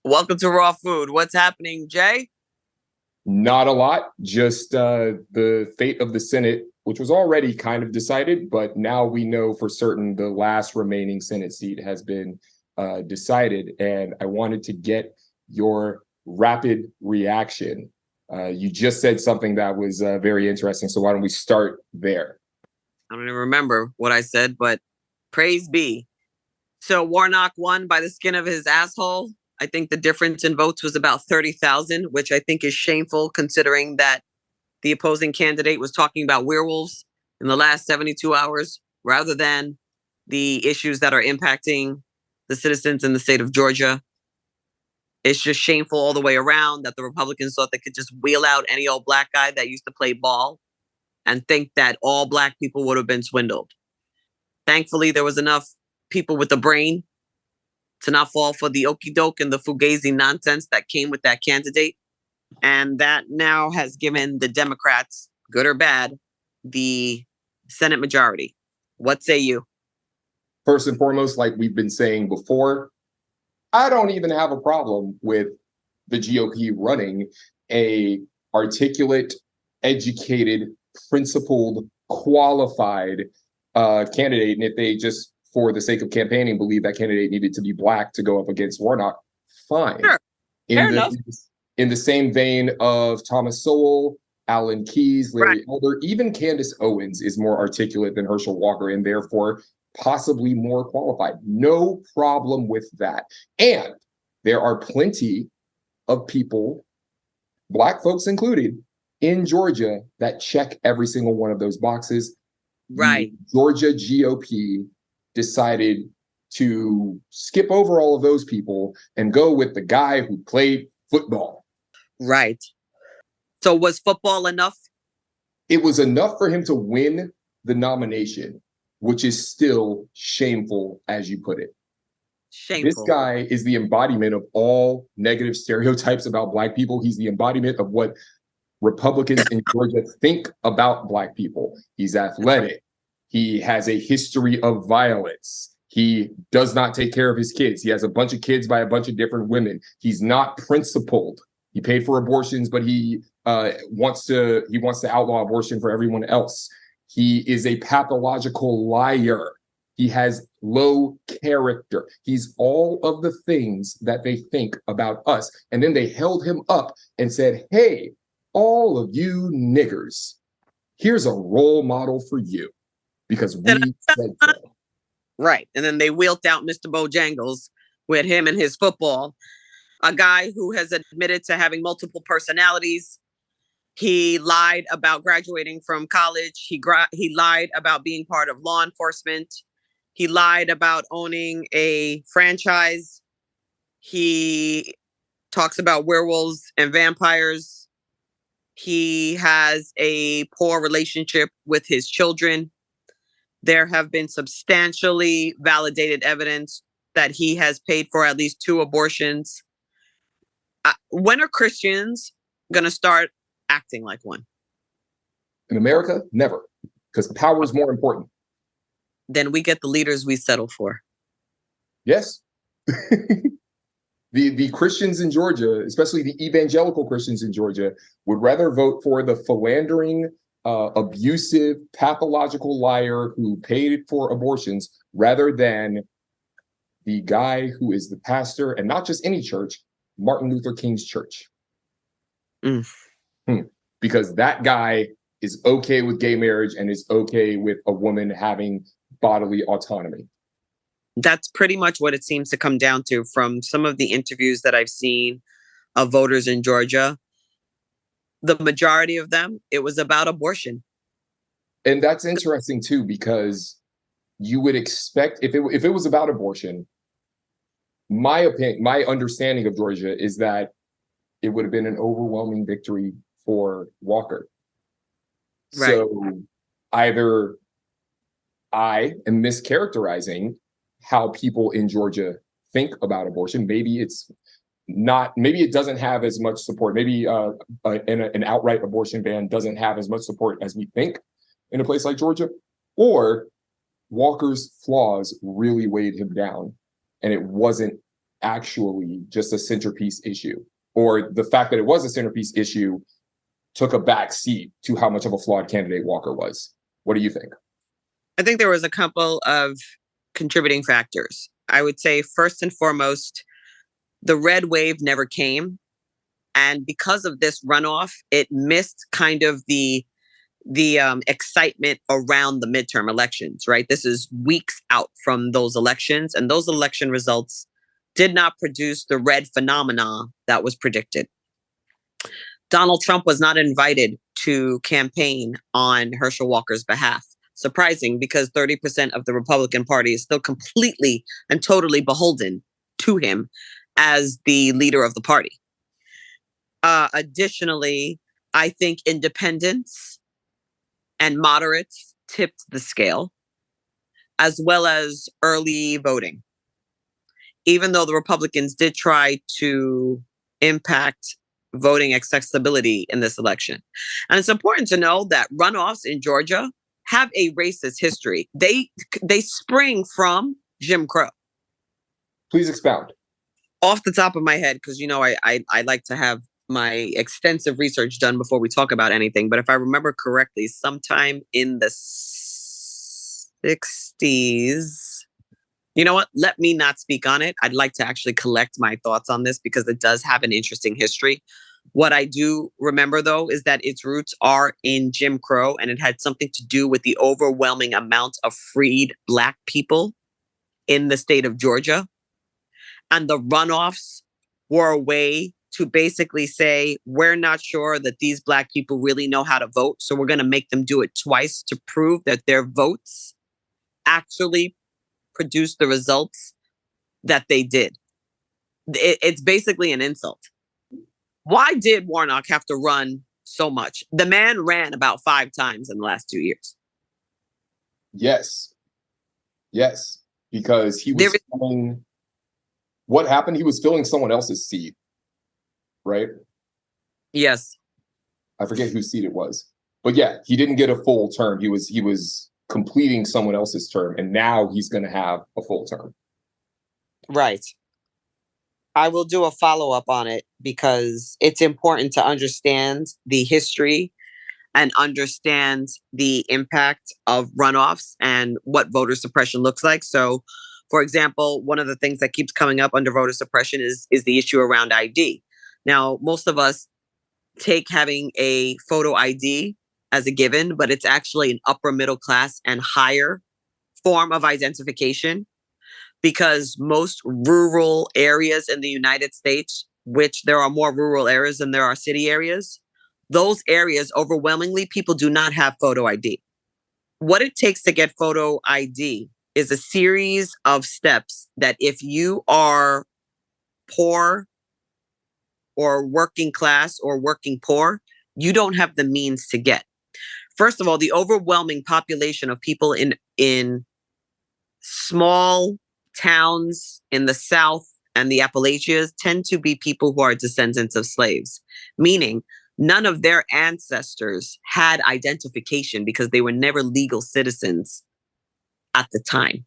Welcome to Raw Food. What's happening, Jay? Not a lot, just the fate of the Senate, which was already kind of decided, but now we know for certain the last remaining Senate seat has been decided. And I wanted to get your rapid reaction. You just said something that was very interesting. So why don't we start there? I don't even remember what I said, but praise be. So Warnock won by the skin of his asshole. I think the difference in votes was about 30,000, which I think is shameful considering that the opposing candidate was talking about werewolves in the last 72 hours rather than the issues that are impacting the citizens in the state of Georgia. It's just shameful all the way around that the Republicans thought they could just wheel out any old black guy that used to play ball and think that all black people would have been swindled. Thankfully, there was enough people with the brain to not fall for the okey doke and the fugazi nonsense that came with that candidate. And that now has given the Democrats, good or bad, the Senate majority. What say you? First and foremost, like we've been saying before, I don't even have a problem with the GOP running a articulate, educated, principled, qualified candidate. And if they just, for the sake of campaigning, believe that candidate needed to be black to go up against Warnock, fine. Sure. Fair enough. In the same vein of Thomas Sowell, Alan Keyes, Larry Elder, even Candace Owens is more articulate than Herschel Walker and therefore possibly more qualified. No problem with that. And there are plenty of people, black folks included, in Georgia that check every single one of those boxes. Right. The Georgia GOP decided to skip over all of those people and go with the guy who played football. Right. So was football enough? It was enough for him to win the nomination, which is still shameful, as you put it. Shameful. This guy is the embodiment of all negative stereotypes about black people. He's the embodiment of what Republicans in Georgia think about black people. He's athletic. He has a history of violence. He does not take care of his kids. He has a bunch of kids by a bunch of different women. He's not principled. He paid for abortions, but he wants to outlaw abortion for everyone else. He is a pathological liar. He has low character. He's all of the things that they think about us. And then they held him up and said, hey, all of you niggers, here's a role model for you because we said so. Right. And then they wheeled out Mr. Bojangles with him and his football, a guy who has admitted to having multiple personalities. He lied about graduating from college. He lied about being part of law enforcement. He lied about owning a franchise. He talks about werewolves and vampires. He has a poor relationship with his children. There have been substantially validated evidence that he has paid for at least 2 abortions. When are Christians going to start acting like one? In America, never, because power is more important. Then we get the leaders we settle for. Yes. The Christians in Georgia, especially the evangelical Christians in Georgia, would rather vote for the philandering, abusive, pathological liar who paid for abortions rather than the guy who is the pastor, and not just any church, Martin Luther King's church. Because that guy is okay with gay marriage and is okay with a woman having bodily autonomy. That's pretty much what it seems to come down to from some of the interviews that I've seen of voters in Georgia. The majority of them, it was about abortion. And that's interesting too, because you would expect if it was about abortion, my opinion, my understanding of Georgia is that it would have been an overwhelming victory for Walker. Right. So either I am mischaracterizing how people in Georgia think about abortion. Maybe it's not, maybe it doesn't have as much support. Maybe an outright abortion ban doesn't have as much support as we think in a place like Georgia, or Walker's flaws really weighed him down and it wasn't actually just a centerpiece issue, or the fact that it was a centerpiece issue took a back seat to how much of a flawed candidate Walker was? What do you think? I think there was a couple of contributing factors. I would say first and foremost, the red wave never came. And because of this runoff, it missed kind of the excitement around the midterm elections, right? This is weeks out from those elections, and those election results did not produce the red phenomena that was predicted. Donald Trump was not invited to campaign on Herschel Walker's behalf. Surprising, because 30% of the Republican Party is still completely and totally beholden to him as the leader of the party. Additionally, I think independents and moderates tipped the scale, as well as early voting. Even though the Republicans did try to impact voting accessibility in this election. And it's important to know that runoffs in Georgia have a racist history. They spring from Jim Crow. Please expound. Off the top of my head, because I like to have my extensive research done before we talk about anything. But if I remember correctly, sometime in the 60s, you know what? Let me not speak on it. I'd like to actually collect my thoughts on this because it does have an interesting history. What I do remember, though, is that its roots are in Jim Crow, and it had something to do with the overwhelming amount of freed Black people in the state of Georgia. And the runoffs were a way to basically say, we're not sure that these Black people really know how to vote, so we're going to make them do it twice to prove that their votes actually produce the results that they did. It's basically an insult. Why did Warnock have to run so much? The man ran about 5 times in the last 2 years. Yes. Because he was filling, what happened? He was filling someone else's seat, right? Yes. I forget whose seat it was. But yeah, he didn't get a full term. He was completing someone else's term, and now he's going to have a full term. Right. I will do a follow-up on it because it's important to understand the history and understand the impact of runoffs and what voter suppression looks like. So, for example, one of the things that keeps coming up under voter suppression is the issue around ID. Now, most of us take having a photo ID as a given, but it's actually an upper middle class and higher form of identification, because most rural areas in the United States, which there are more rural areas than there are city areas, those areas, overwhelmingly, people do not have photo ID. What it takes to get photo ID is a series of steps that if you are poor or working class or working poor, you don't have the means to get. First of all, the overwhelming population of people in small towns in the South and the Appalachians tend to be people who are descendants of slaves, meaning none of their ancestors had identification because they were never legal citizens at the time.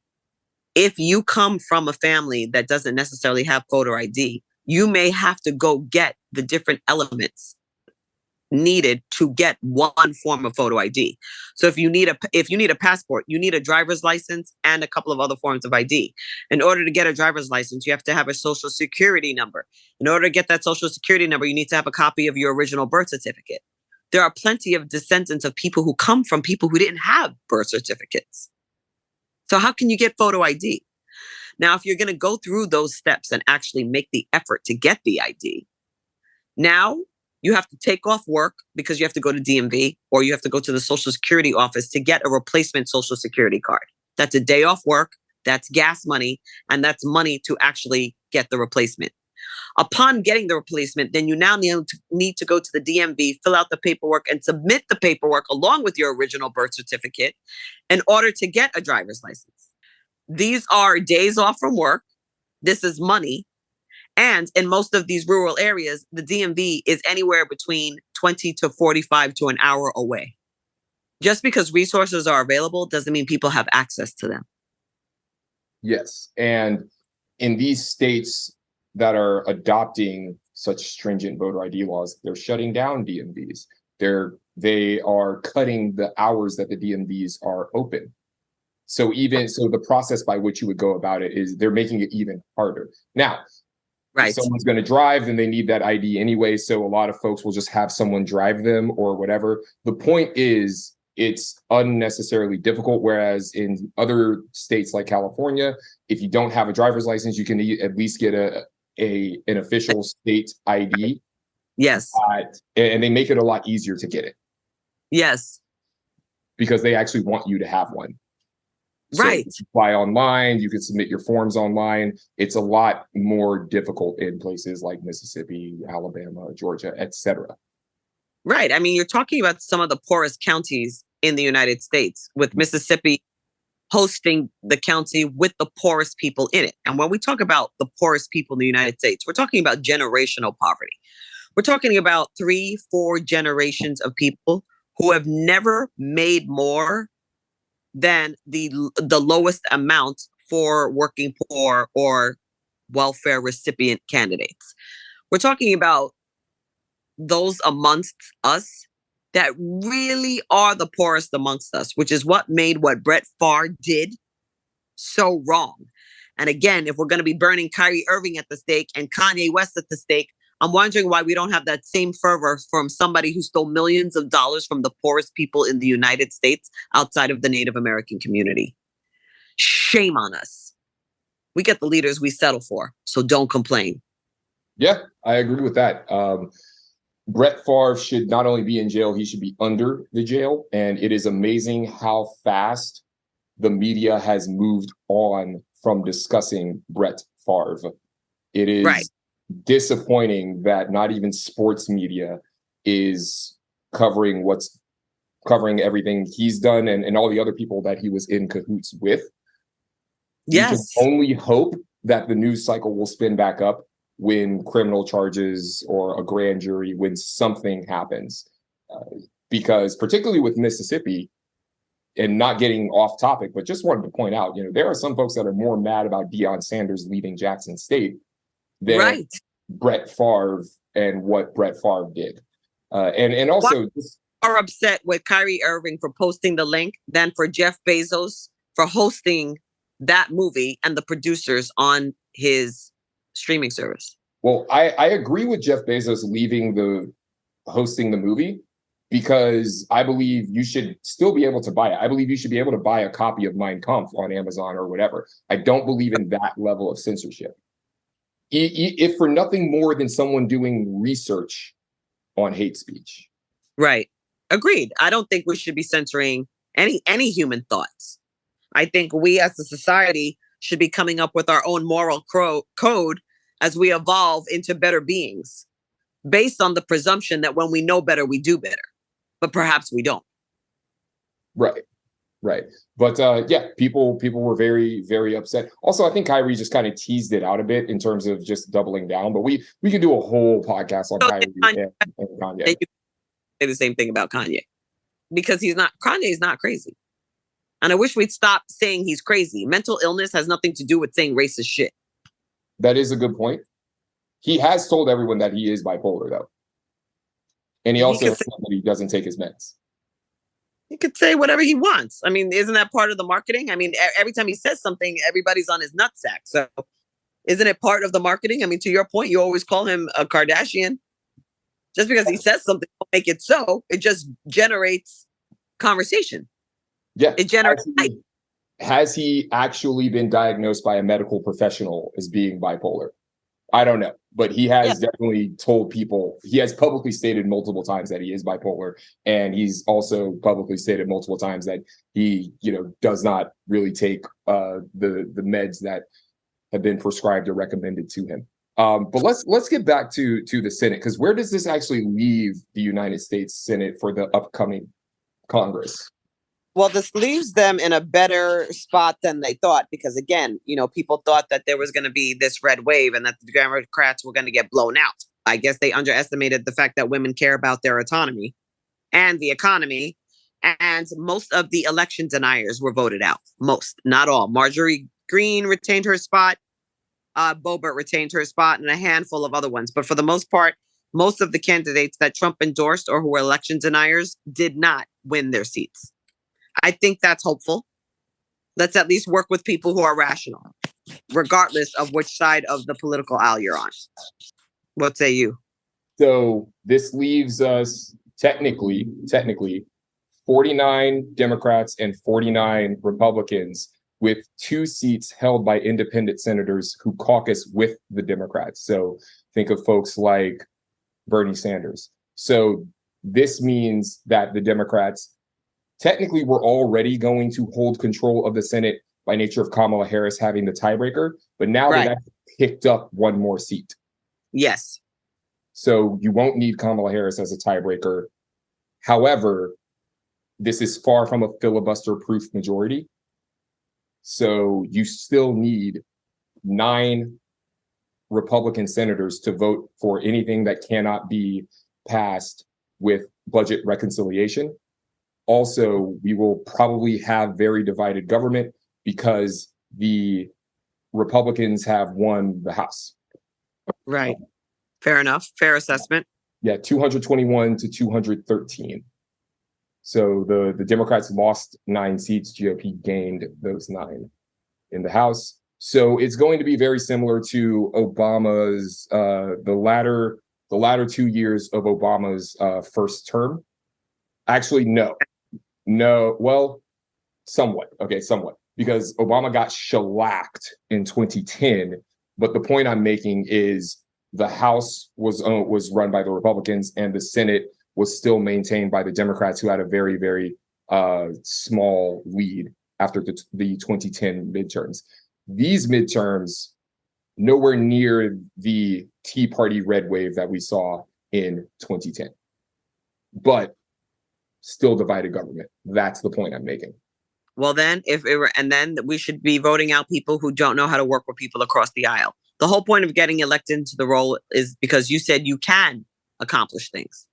If you come from a family that doesn't necessarily have photo ID, you may have to go get the different elements needed to get one form of photo ID. So if you need a passport, you need a driver's license and a couple of other forms of ID. In order to get a driver's license, you have to have a social security number. In order to get that social security number, you need to have a copy of your original birth certificate. There are plenty of descendants of people who come from people who didn't have birth certificates. So how can you get photo ID? Now, if you're going to go through those steps and actually make the effort to get the ID, now you have to take off work because you have to go to DMV, or you have to go to the Social Security office to get a replacement Social Security card. That's a day off work, that's gas money, and that's money to actually get the replacement. Upon getting the replacement, then you now need to go to the DMV, fill out the paperwork, and submit the paperwork along with your original birth certificate in order to get a driver's license. These are days off from work. This is money. And in most of these rural areas, the DMV is anywhere between 20 to 45 to an hour away. Just because resources are available doesn't mean people have access to them. Yes. And in these states that are adopting such stringent voter ID laws, they're shutting down DMVs. They are cutting the hours that the DMVs are open. So the process by which you would go about it is they're making it even harder. Now, if someone's going to drive, then they need that ID anyway. So a lot of folks will just have someone drive them or whatever. The point is, it's unnecessarily difficult. Whereas in other states like California, if you don't have a driver's license, you can at least get an official state ID. Yes. And they make it a lot easier to get it. Yes. Because they actually want you to have one. Right. So you apply online, you can submit your forms online. It's a lot more difficult in places like Mississippi, Alabama, Georgia, etc. Right. I mean, you're talking about some of the poorest counties in the United States, with Mississippi hosting the county with the poorest people in it. And when we talk about the poorest people in the United States, we're talking about generational poverty. We're talking about 3-4 generations of people who have never made more than the lowest amount for working poor or welfare recipient candidates. We're talking about those amongst us that really are the poorest amongst us, which is what made what Brett Favre did so wrong. And again, if we're going to be burning Kyrie Irving at the stake and Kanye West at the stake, I'm wondering why we don't have that same fervor from somebody who stole millions of dollars from the poorest people in the United States outside of the Native American community. Shame on us. We get the leaders we settle for, so don't complain. Yeah, I agree with that. Brett Favre should not only be in jail, he should be under the jail. And it is amazing how fast the media has moved on from discussing Brett Favre. It is disappointing that not even sports media is covering everything he's done and all the other people that he was in cahoots with. Yes. You can only hope that the news cycle will spin back up when criminal charges or a grand jury, when something happens. Because particularly with Mississippi, and not getting off topic, but just wanted to point out, there are some folks that are more mad about Deion Sanders leaving Jackson State than Brett Favre and what Brett Favre did. And also are upset with Kyrie Irving for posting the link than for Jeff Bezos for hosting that movie and the producers on his streaming service. Well, I agree with Jeff Bezos leaving hosting the movie, because I believe you should still be able to buy it. I believe you should be able to buy a copy of Mein Kampf on Amazon or whatever. I don't believe in that level of censorship. If for nothing more than someone doing research on hate speech. Right. Agreed. I don't think we should be censoring any human thoughts. I think we as a society should be coming up with our own moral code as we evolve into better beings, based on the presumption that when we know better, we do better. But perhaps we don't. Right. But people were very, very upset. Also, I think Kyrie just kind of teased it out a bit in terms of just doubling down. But we can do a whole podcast on Kyrie and Kanye. You say the same thing about Kanye, because Kanye is not crazy. And I wish we'd stop saying he's crazy. Mental illness has nothing to do with saying racist shit. That is a good point. He has told everyone that he is bipolar, though. And he also said that he doesn't take his meds. He could say whatever he wants. I mean, isn't that part of the marketing? I mean, every time he says something, everybody's on his nutsack. So isn't it part of the marketing? I mean, to your point, you always call him a Kardashian. Just because he says something, don't make it so. It just generates conversation. Yeah. It generates hype. Has he actually been diagnosed by a medical professional as being bipolar? I don't know, but he has definitely told people, he has publicly stated multiple times that he is bipolar. And he's also publicly stated multiple times that he, does not really take the meds that have been prescribed or recommended to him. But let's get back to the Senate, because where does this actually leave the United States Senate for the upcoming Congress? Well, this leaves them in a better spot than they thought, because again, people thought that there was going to be this red wave and that the Democrats were going to get blown out. I guess they underestimated the fact that women care about their autonomy and the economy. And most of the election deniers were voted out. Most, not all. Marjorie Greene retained her spot. Boebert retained her spot and a handful of other ones. But for the most part, most of the candidates that Trump endorsed or who were election deniers did not win their seats. I think that's hopeful. Let's at least work with people who are rational, regardless of which side of the political aisle you're on. What say you? So this leaves us technically 49 Democrats and 49 Republicans with 2 seats held by independent senators who caucus with the Democrats. So think of folks like Bernie Sanders. So this means that the Democrats technically were already going to hold control of the Senate by nature of Kamala Harris having the tiebreaker, but now they've actually picked up one more seat. Yes. So you won't need Kamala Harris as a tiebreaker. However, this is far from a filibuster-proof majority. So you still need 9 Republican senators to vote for anything that cannot be passed with budget reconciliation. Also, we will probably have very divided government because the Republicans have won the House. Right. Fair enough. Fair assessment. Yeah, 221 to 213. So the Democrats lost 9 seats. GOP gained those 9 in the House. So it's going to be very similar to Obama's the latter 2 years of Obama's first term. Actually, no. Well, somewhat. Okay, somewhat, because Obama got shellacked in 2010. But the point I'm making is the House was run by the Republicans, and the Senate was still maintained by the Democrats, who had a very, very small lead after the 2010 midterms. These midterms, nowhere near the Tea Party red wave that we saw in 2010, but still divided government. That's the point I'm making. Well, then, then we should be voting out people who don't know how to work with people across the aisle. The whole point of getting elected into the role is because you said you can accomplish things.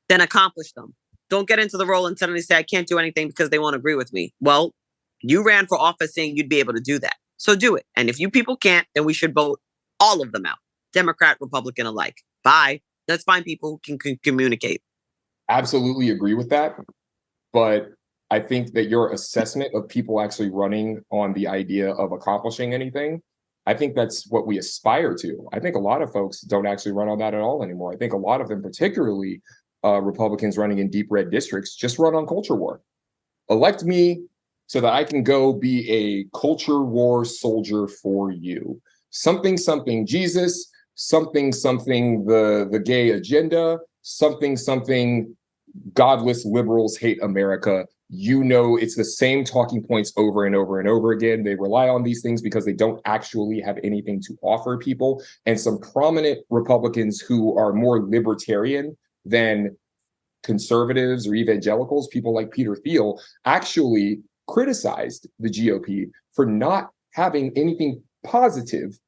Then accomplish them. Don't get into the role and suddenly say, I can't do anything because they won't agree with me. Well, you ran for office saying you'd be able to do that. So do it. And if you people can't, then we should vote all of them out. Democrat, Republican alike. Bye. Let's find people who can communicate. Absolutely agree with that. But I think that your assessment of people actually running on the idea of accomplishing anything, I think that's what we aspire to. I think a lot of folks don't actually run on that at all anymore. I think a lot of them, particularly Republicans running in deep red districts, just run on culture war. Elect me so that I can go be a culture war soldier for you. Something, something Jesus, something, something the gay agenda, something, something godless liberals hate America. You know, it's the same talking points over and over and over again. They rely on these things because they don't actually have anything to offer people. And some prominent Republicans who are more libertarian than conservatives or evangelicals, people like Peter Thiel, actually criticized the GOP for not having anything positive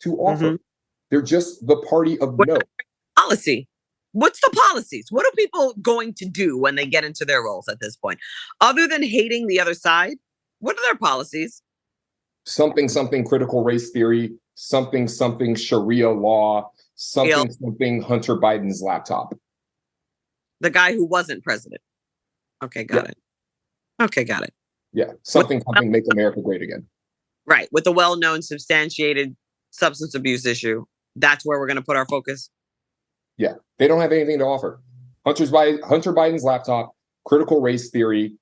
to offer. Mm-hmm. They're just the party of no. Policy. What's the policies? What are people going to do when they get into their roles at this point? Other than hating the other side, what are their policies? Something, something critical race theory, something, something Sharia law, something, something Hunter Biden's laptop. The guy who wasn't president. Okay, got it. Okay, got it. Yeah, something, something make America great again. Right, with the well-known substantiated substance abuse issue. That's where we're going to put our focus. Yeah, they don't have anything to offer. Hunter Biden's laptop, critical race theory,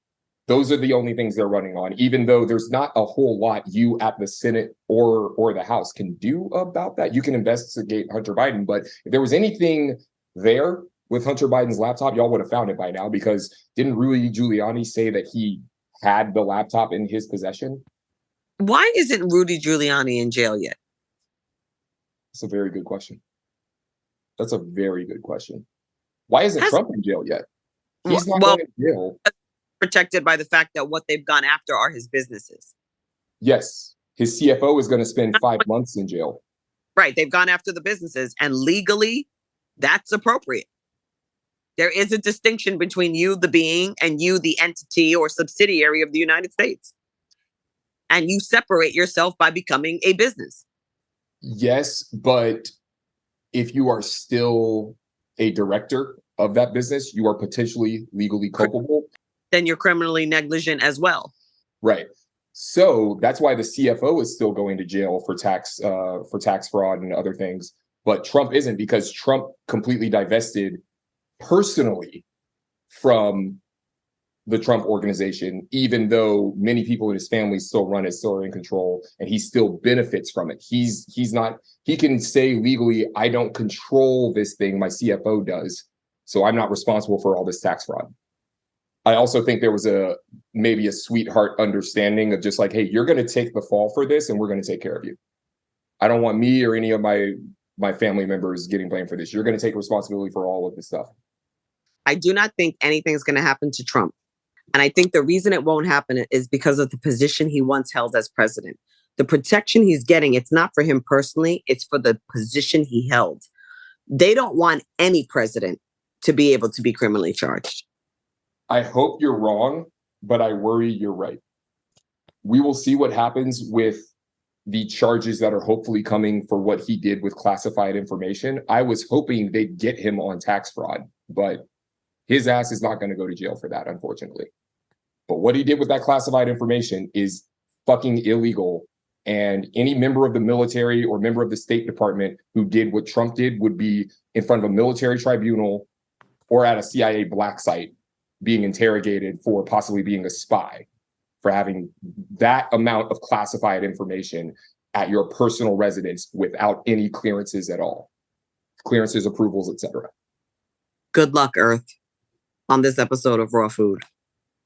those are the only things they're running on, even though there's not a whole lot you at the Senate or the House can do about that. You can investigate Hunter Biden, but if there was anything there with Hunter Biden's laptop, y'all would have found it by now, because didn't Rudy Giuliani say that he had the laptop in his possession? Why isn't Rudy Giuliani in jail yet? That's a very good question. That's a very good question. Why isn't Trump in jail yet? He's not going to jail. Protected by the fact that what they've gone after are his businesses. Yes. His CFO is going to spend 5 months in jail. Right. They've gone after the businesses, and legally that's appropriate. There is a distinction between you, the being, and you, the entity or subsidiary of the United States. And you separate yourself by becoming a business. Yes, but if you are still a director of that business, you are potentially legally culpable. Then you're criminally negligent as well. Right. So that's why the CFO is still going to jail for tax fraud and other things. But Trump isn't, because Trump completely divested personally from the Trump organization, even though many people in his family still run it, still are in control, and he still benefits from it. He can say legally, I don't control this thing, my CFO does, so I'm not responsible for all this tax fraud. I also think there was maybe a sweetheart understanding of just like, hey, you're going to take the fall for this and we're going to take care of you. I don't want me or any of my family members getting blamed for this. You're going to take responsibility for all of this stuff. I do not think anything's going to happen to Trump. And I think the reason it won't happen is because of the position he once held as president. The protection he's getting, it's not for him personally, it's for the position he held. They don't want any president to be able to be criminally charged. I hope you're wrong, but I worry you're right. We will see what happens with the charges that are hopefully coming for what he did with classified information. I was hoping they'd get him on tax fraud, but his ass is not going to go to jail for that, unfortunately. But what he did with that classified information is fucking illegal. And any member of the military or member of the State Department who did what Trump did would be in front of a military tribunal or at a CIA black site being interrogated for possibly being a spy, for having that amount of classified information at your personal residence without any clearances at all. Clearances, approvals, etc. Good luck, Earth, on this episode of Raw Food.